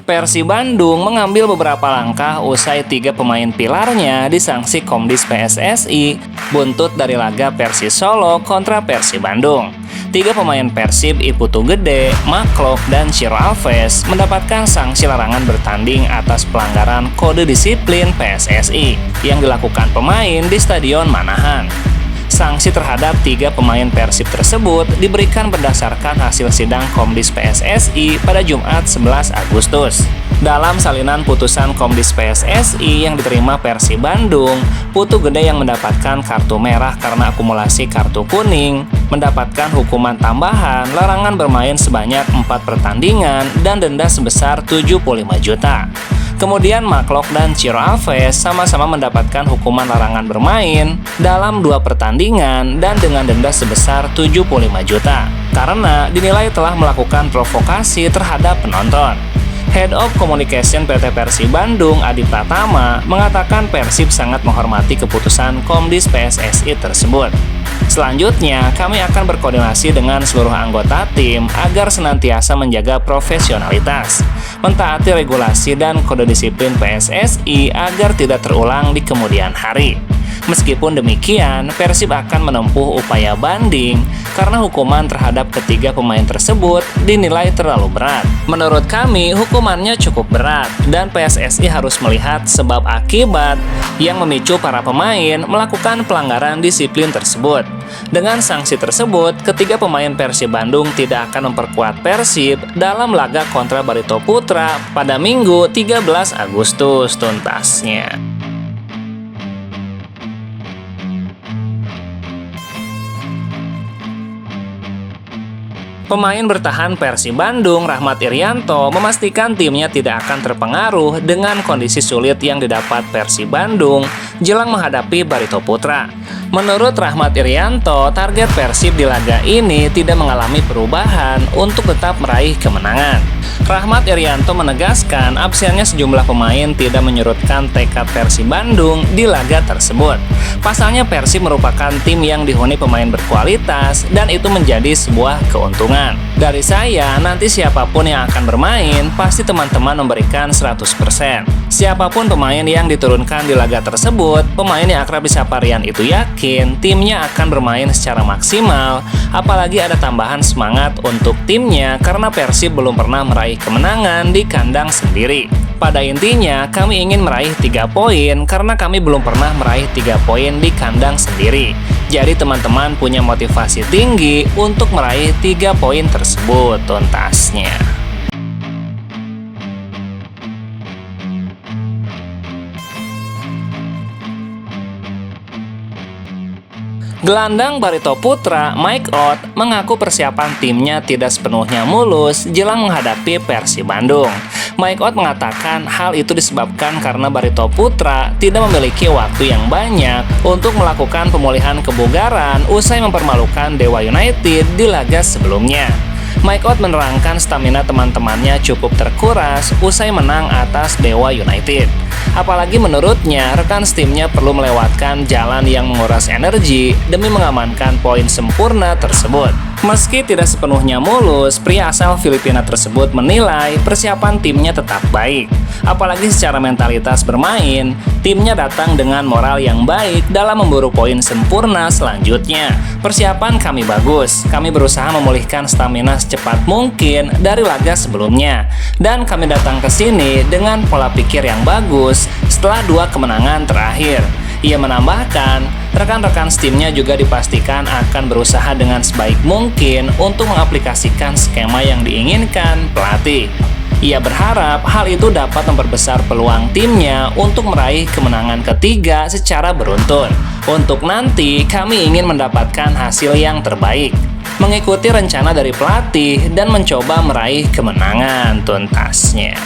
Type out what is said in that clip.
Persib Bandung mengambil beberapa langkah usai 3 pemain pilarnya disanksi Komdis PSSI buntut dari laga Persis Solo kontra Persib Bandung. 3 pemain Persib Iputu Gede, Maklok, dan Ciro Alves mendapatkan sanksi larangan bertanding atas pelanggaran kode disiplin PSSI yang dilakukan pemain di Stadion Manahan. Sanksi terhadap 3 pemain Persib tersebut diberikan berdasarkan hasil sidang Komdis PSSI pada Jumat 11 Agustus. Dalam salinan putusan Komdis PSSI yang diterima Persib Bandung, Putu Gede yang mendapatkan kartu merah karena akumulasi kartu kuning mendapatkan hukuman tambahan larangan bermain sebanyak 4 pertandingan dan denda sebesar 75 juta. Kemudian Maklok dan Ciro Alves sama-sama mendapatkan hukuman larangan bermain dalam 2 pertandingan dan dengan denda sebesar 75 juta karena dinilai telah melakukan provokasi terhadap penonton. Head of Communication PT Persib Bandung, Adi Pratama, mengatakan Persib sangat menghormati keputusan Komdis PSSI tersebut. Selanjutnya, kami akan berkoordinasi dengan seluruh anggota tim agar senantiasa menjaga profesionalitas, mentaati regulasi dan kode disiplin PSSI agar tidak terulang di kemudian hari. Meskipun demikian, Persib akan menempuh upaya banding karena hukuman terhadap ketiga pemain tersebut dinilai terlalu berat. Menurut kami, hukumannya cukup berat dan PSSI harus melihat sebab akibat yang memicu para pemain melakukan pelanggaran disiplin tersebut. Dengan sanksi tersebut, ketiga pemain Persib Bandung tidak akan memperkuat Persib dalam laga kontra Barito Putra pada Minggu 13 Agustus tuntasnya. Pemain bertahan Persib Bandung, Rahmat Irianto, memastikan timnya tidak akan terpengaruh dengan kondisi sulit yang didapat Persib Bandung jelang menghadapi Barito Putra. Menurut Rahmat Irianto, target Persib di laga ini tidak mengalami perubahan untuk tetap meraih kemenangan. Rahmat Irianto menegaskan absennya sejumlah pemain tidak menyurutkan tekad Persib Bandung di laga tersebut. Pasalnya Persib merupakan tim yang dihuni pemain berkualitas dan itu menjadi sebuah keuntungan. Dari saya, nanti siapapun yang akan bermain, pasti teman-teman memberikan 100%. Siapapun pemain yang diturunkan di laga tersebut, pemain yang akrab disapa Rian itu yakin timnya akan bermain secara maksimal, apalagi ada tambahan semangat untuk timnya karena Persib belum pernah meraih kemenangan di kandang sendiri. Pada intinya, kami ingin meraih 3 poin karena kami belum pernah meraih 3 poin di kandang sendiri. Jadi teman-teman punya motivasi tinggi untuk meraih 3 poin tersebut tuntasnya. Gelandang Barito Putra, Mike Ott, mengaku persiapan timnya tidak sepenuhnya mulus jelang menghadapi Persib Bandung. Mike Ott mengatakan hal itu disebabkan karena Barito Putra tidak memiliki waktu yang banyak untuk melakukan pemulihan kebugaran usai mempermalukan Dewa United di laga sebelumnya. Mike Ott menerangkan stamina teman-temannya cukup terkuras usai menang atas Dewa United. Apalagi menurutnya, rekan timnya perlu melewatkan jalan yang menguras energi demi mengamankan poin sempurna tersebut. Meski tidak sepenuhnya mulus, pria asal Filipina tersebut menilai persiapan timnya tetap baik. Apalagi secara mentalitas bermain, timnya datang dengan moral yang baik dalam memburu poin sempurna selanjutnya. Persiapan kami bagus, kami berusaha memulihkan stamina secepat mungkin dari laga sebelumnya. Dan kami datang ke sini dengan pola pikir yang bagus setelah 2 kemenangan terakhir. Ia menambahkan, rekan-rekan timnya juga dipastikan akan berusaha dengan sebaik mungkin untuk mengaplikasikan skema yang diinginkan pelatih. Ia berharap hal itu dapat memperbesar peluang timnya untuk meraih kemenangan ketiga secara beruntun. Untuk nanti, kami ingin mendapatkan hasil yang terbaik, mengikuti rencana dari pelatih dan mencoba meraih kemenangan tuntasnya.